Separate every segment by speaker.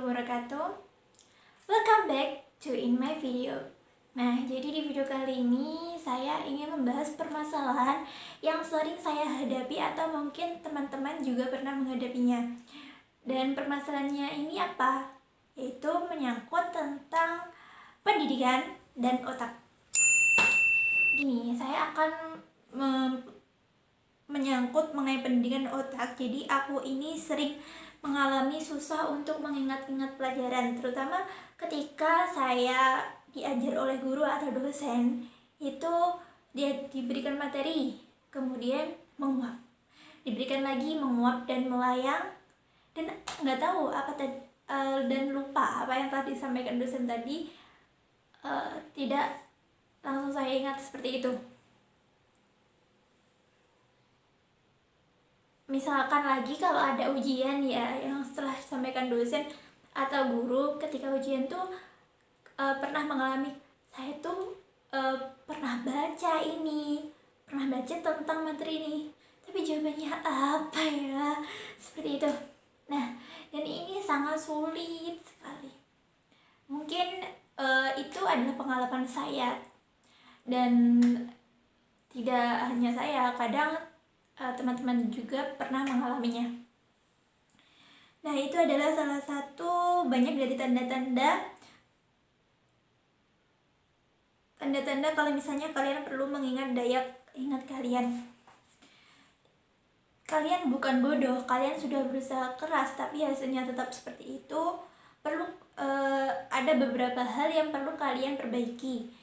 Speaker 1: wabarakatuh. Welcome back to in my video. Nah, jadi di video kali ini saya ingin membahas permasalahan yang sering saya hadapi atau mungkin teman-teman juga pernah menghadapinya. Dan permasalahannya ini apa? Yaitu menyangkut tentang pendidikan dan otak. Gini, saya akan menyangkut mengenai pendidikan otak. Jadi aku ini sering mengalami susah untuk mengingat-ingat pelajaran, terutama ketika saya diajar oleh guru atau dosen. Itu dia diberikan materi, kemudian menguap, diberikan lagi menguap dan melayang, dan nggak tahu apa dan lupa apa yang telah disampaikan dosen tadi. Tidak langsung saya ingat seperti itu. Misalkan lagi kalau ada ujian ya, yang setelah disampaikan dosen atau guru, ketika ujian tuh pernah mengalami, saya tuh pernah baca tentang materi ini, tapi jawabannya apa ya, seperti itu. Nah, dan ini sangat sulit sekali. Mungkin itu adalah pengalaman saya, dan tidak hanya saya, kadang teman-teman juga pernah mengalaminya. Nah, itu adalah salah satu banyak dari tanda-tanda kalau misalnya kalian perlu mengingat daya ingat kalian. Kalian bukan bodoh, kalian sudah berusaha keras tapi hasilnya tetap seperti itu. Perlu ada beberapa hal yang perlu kalian perbaiki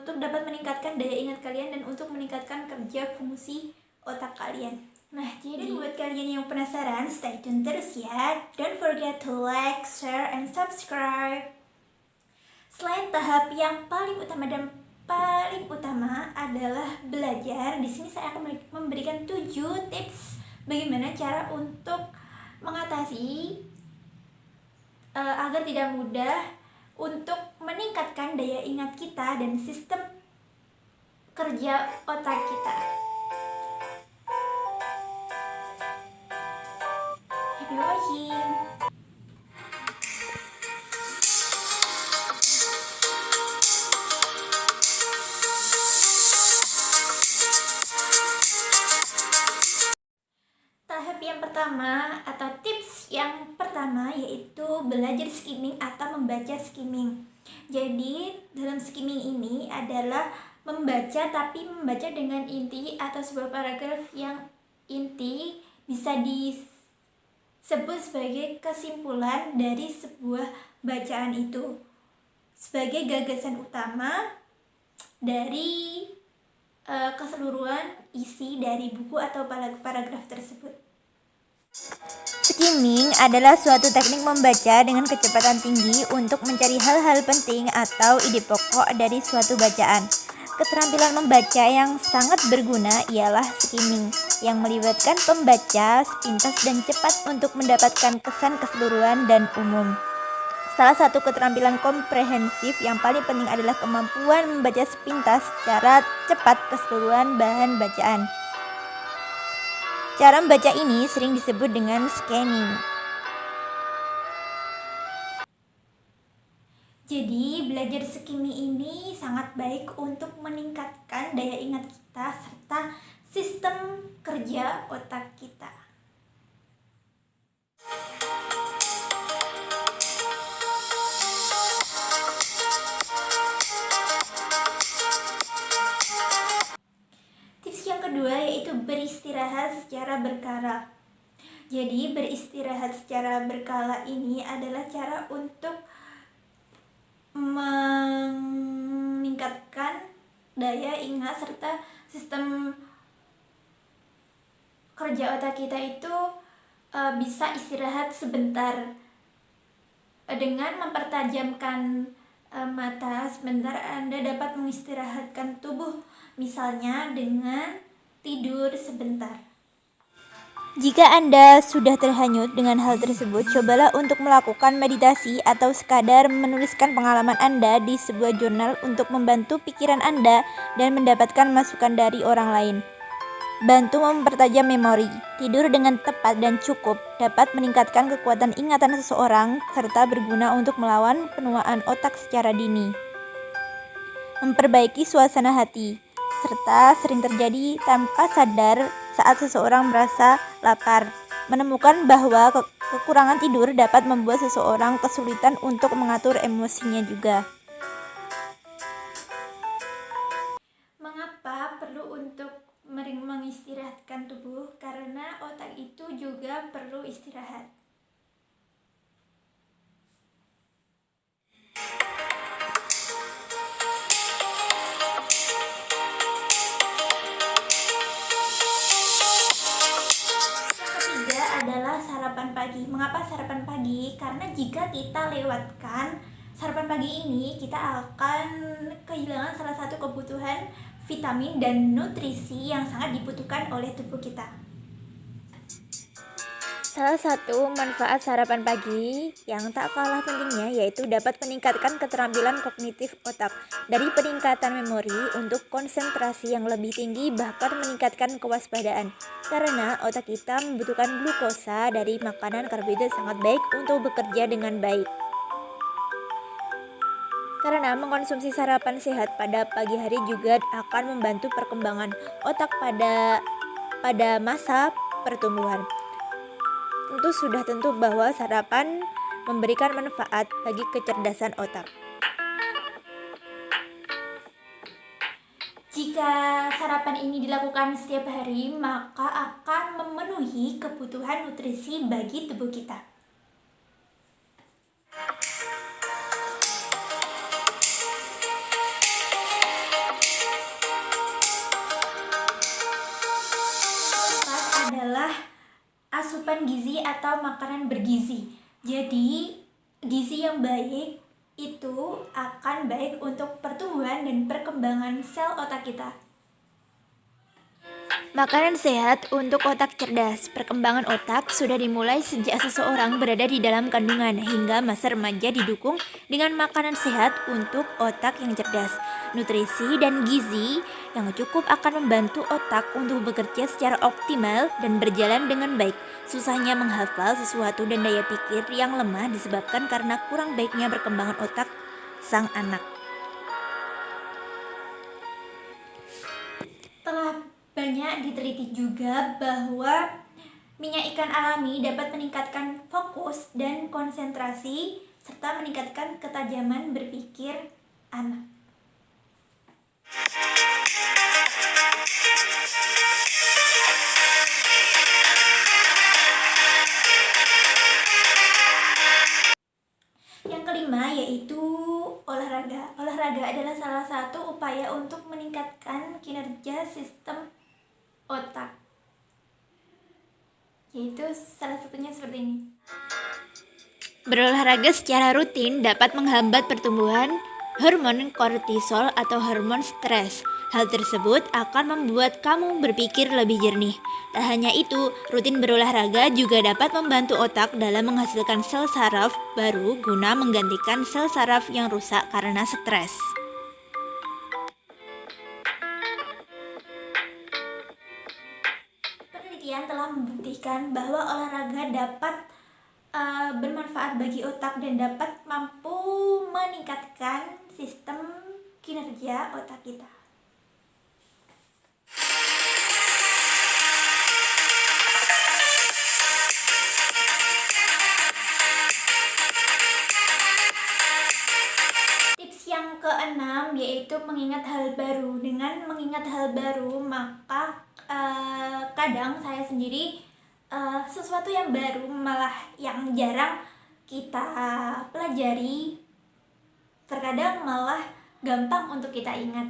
Speaker 1: untuk dapat meningkatkan daya ingat kalian dan untuk meningkatkan kerja fungsi otak kalian. Nah, jadi buat kalian yang penasaran, stay tune terus ya. Don't forget to like, share, and subscribe. Selain tahap yang paling utama dan paling utama adalah belajar, di sini saya akan memberikan 7 tips bagaimana cara untuk mengatasi agar tidak mudah untuk meningkatkan daya ingat kita dan sistem kerja otak kita. Happy watching! Tahap yang pertama atau tips yang pertama yaitu belajar skimming atau membaca skimming. Jadi dalam skimming ini adalah membaca, tapi membaca dengan inti atau sebuah paragraf yang inti bisa disebut sebagai kesimpulan dari sebuah bacaan itu, sebagai gagasan utama dari keseluruhan isi dari buku atau paragraf tersebut.
Speaker 2: Skimming adalah suatu teknik membaca dengan kecepatan tinggi untuk mencari hal-hal penting atau ide pokok dari suatu bacaan. Keterampilan membaca yang sangat berguna ialah skimming, yang melibatkan pembaca sepintas dan cepat untuk mendapatkan kesan keseluruhan dan umum. Salah satu keterampilan komprehensif yang paling penting adalah kemampuan membaca sepintas secara cepat keseluruhan bahan bacaan. Cara membaca ini sering disebut dengan scanning.
Speaker 1: Jadi belajar skimming ini sangat baik untuk meningkatkan daya ingat kita serta sistem kerja otak kita. Tips yang kedua yaitu beristirahat secara berkala. Jadi beristirahat secara berkala ini adalah cara untuk meningkatkan daya ingat serta sistem kerja otak kita itu bisa istirahat sebentar. Dengan mempertajamkan mata sebentar, Anda dapat mengistirahatkan tubuh, misalnya dengan tidur sebentar.
Speaker 2: Jika Anda sudah terhanyut dengan hal tersebut, cobalah untuk melakukan meditasi atau sekadar menuliskan pengalaman Anda di sebuah jurnal untuk membantu pikiran Anda dan mendapatkan masukan dari orang lain. Bantu mempertajam memori. Tidur dengan tepat dan cukup dapat meningkatkan kekuatan ingatan seseorang serta berguna untuk melawan penuaan otak secara dini. Memperbaiki suasana hati, serta sering terjadi tanpa sadar saat seseorang merasa lapar. Menemukan bahwa kekurangan tidur dapat membuat seseorang kesulitan untuk mengatur emosinya juga.
Speaker 1: Mengapa perlu untuk mengistirahatkan tubuh? Karena otak itu juga perlu istirahat. Yang ketiga adalah sarapan pagi. Mengapa sarapan pagi? Karena jika kita lewatkan sarapan pagi ini, kita akan kehilangan salah satu kebutuhan vitamin dan nutrisi yang sangat dibutuhkan oleh tubuh kita.
Speaker 2: Salah satu manfaat sarapan pagi yang tak kalah pentingnya yaitu dapat meningkatkan keterampilan kognitif otak, dari peningkatan memori untuk konsentrasi yang lebih tinggi bahkan meningkatkan kewaspadaan. Karena otak kita membutuhkan glukosa dari makanan karbohidrat sangat baik untuk bekerja dengan baik. Karena mengkonsumsi sarapan sehat pada pagi hari juga akan membantu perkembangan otak pada masa pertumbuhan. Sudah tentu bahwa sarapan memberikan manfaat bagi kecerdasan otak.
Speaker 1: Jika sarapan ini dilakukan setiap hari, maka akan memenuhi kebutuhan nutrisi bagi tubuh kita. Keempat adalah asupan gizi atau makanan bergizi. Jadi, gizi yang baik itu akan baik untuk pertumbuhan dan perkembangan sel otak kita.
Speaker 2: Makanan sehat untuk otak cerdas. Perkembangan otak sudah dimulai sejak seseorang berada di dalam kandungan hingga masa remaja, didukung dengan makanan sehat untuk otak yang cerdas. Nutrisi dan gizi yang cukup akan membantu otak untuk bekerja secara optimal dan berjalan dengan baik. Susahnya menghafal sesuatu dan daya pikir yang lemah disebabkan karena kurang baiknya perkembangan otak sang anak.
Speaker 1: Telah banyak diteliti juga bahwa minyak ikan alami dapat meningkatkan fokus dan konsentrasi serta meningkatkan ketajaman berpikir anak. Yang kelima yaitu olahraga. Olahraga adalah salah satu upaya untuk meningkatkan kinerja sistem otak. Yaitu salah satunya seperti ini.
Speaker 2: Berolahraga secara rutin dapat menghambat pertumbuhan hormon kortisol atau hormon stres. Hal tersebut akan membuat kamu berpikir lebih jernih. Tak hanya itu, rutin berolahraga juga dapat membantu otak dalam menghasilkan sel saraf baru guna menggantikan sel saraf yang rusak karena stres.
Speaker 1: Penelitian telah membuktikan bahwa olahraga dapat bermanfaat bagi otak dan dapat mampu meningkatkan sistem kinerja otak kita. Tips yang keenam yaitu mengingat hal baru. Dengan mengingat hal baru, maka kadang saya sendiri sesuatu yang baru malah yang jarang kita pelajari terkadang malah gampang untuk kita ingat.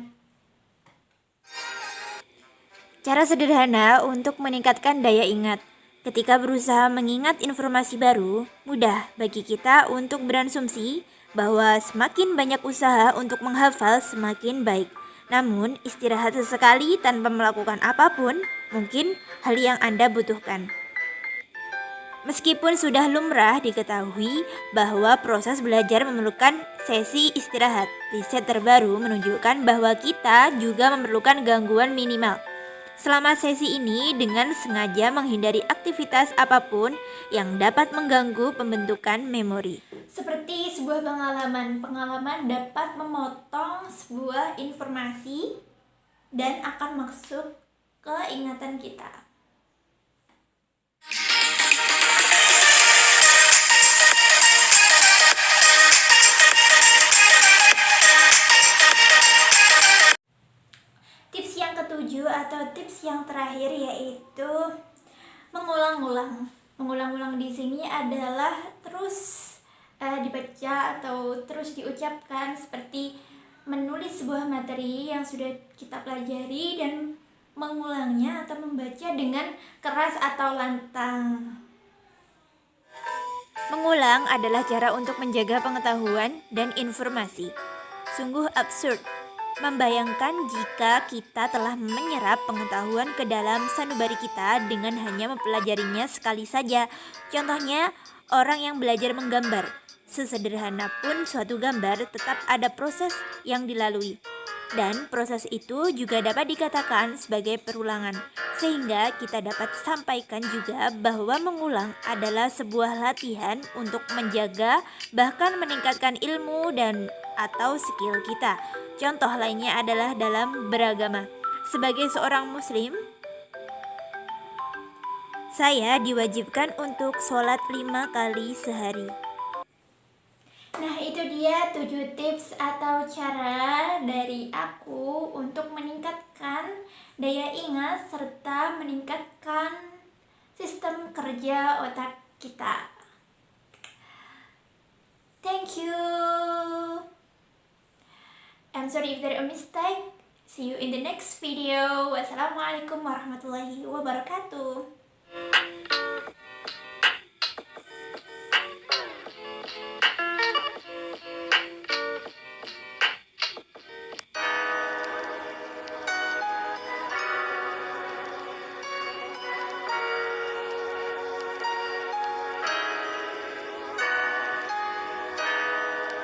Speaker 2: Cara sederhana untuk meningkatkan daya ingat. Ketika berusaha mengingat informasi baru, mudah bagi kita untuk berasumsi bahwa semakin banyak usaha untuk menghafal semakin baik. Namun, istirahat sesekali tanpa melakukan apapun mungkin hal yang Anda butuhkan. Meskipun sudah lumrah diketahui bahwa proses belajar memerlukan sesi istirahat, riset terbaru menunjukkan bahwa kita juga memerlukan gangguan minimal selama sesi ini dengan sengaja menghindari aktivitas apapun yang dapat mengganggu pembentukan memori.
Speaker 1: Seperti sebuah pengalaman dapat memotong sebuah informasi dan akan masuk ke ingatan kita. Tips yang ketujuh atau tips yang terakhir yaitu mengulang-ulang. Mengulang-ulang di sini adalah terus dibaca atau terus diucapkan, seperti menulis sebuah materi yang sudah kita pelajari dan mengulangnya atau membaca dengan keras atau lantang.
Speaker 2: Mengulang adalah cara untuk menjaga pengetahuan dan informasi. Sungguh absurd membayangkan jika kita telah menyerap pengetahuan ke dalam sanubari kita dengan hanya mempelajarinya sekali saja. Contohnya, orang yang belajar menggambar. Sesederhana pun suatu gambar, tetap ada proses yang dilalui. Dan proses itu juga dapat dikatakan sebagai perulangan. Sehingga kita dapat sampaikan juga bahwa mengulang adalah sebuah latihan untuk menjaga bahkan meningkatkan ilmu dan atau skill kita. Contoh lainnya adalah dalam beragama. Sebagai seorang muslim, saya diwajibkan untuk sholat 5 kali sehari.
Speaker 1: Nah, itu dia 7 tips atau cara dari aku untuk meningkatkan daya ingat serta meningkatkan sistem kerja otak kita. Thank you. I'm sorry if there a mistake. See you in the next video. Wassalamualaikum warahmatullahi wabarakatuh.